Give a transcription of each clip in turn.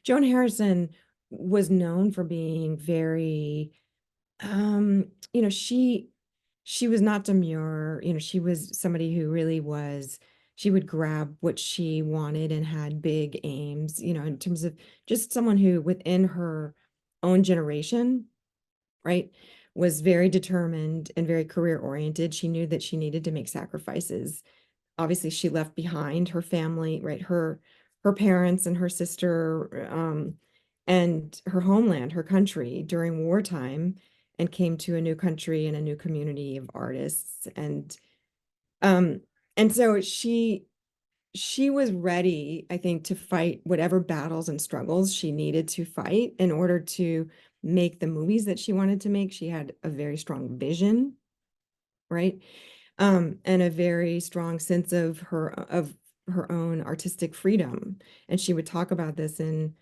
Joan Harrison was known for being very, you know, she was not demure. You know, she was somebody who really was, she would grab what she wanted and had big aims, you know, in terms of just someone who within her own generation, right, was very determined and very career oriented. She knew that she needed to make sacrifices. Obviously, she left behind her family, right? Her parents and her sister, and her homeland, her country during wartime, and came to a new country and a new community of artists. Um, and so she was ready, I think, to fight whatever battles and struggles she needed to fight in order to make the movies that she wanted to make. She had a very strong vision, right? And a very strong sense of her own artistic freedom. And she would talk about this in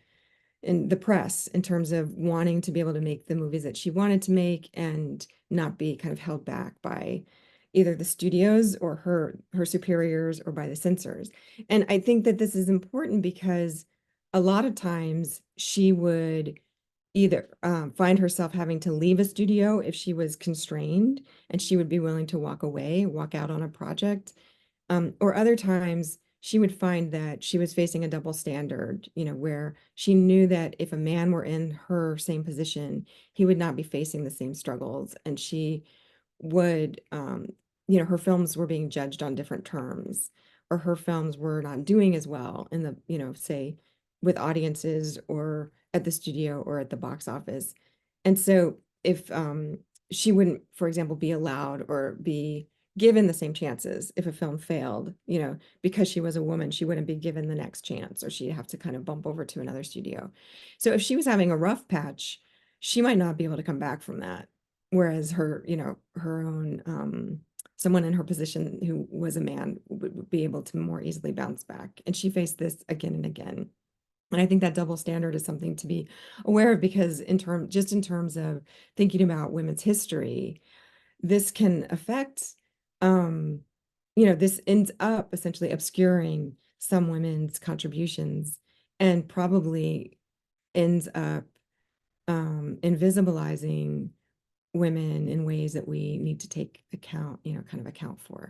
the press in terms of wanting to be able to make the movies that she wanted to make and not be kind of held back by either the studios or her superiors or by the censors. And I think that this is important because a lot of times she would either find herself having to leave a studio if she was constrained, and she would be willing to walk away, walk out on a project. Or other times she would find that she was facing a double standard, you know, where she knew that if a man were in her same position, he would not be facing the same struggles. And she would, you know, her films were being judged on different terms, or her films were not doing as well in the, you know, say with audiences or at the studio or at the box office. And so if she wouldn't, for example, be allowed or be given the same chances if a film failed, you know, because she was a woman, she wouldn't be given the next chance, or she'd have to kind of bump over to another studio. So if she was having a rough patch, she might not be able to come back from that. Whereas her, you know, her own, someone in her position who was a man would be able to more easily bounce back. And she faced this again and again. And I think that double standard is something to be aware of because just in terms of thinking about women's history, this can affect, um, you know, this ends up essentially obscuring some women's contributions and probably ends up invisibilizing women in ways that we need to take account, you know, kind of account for.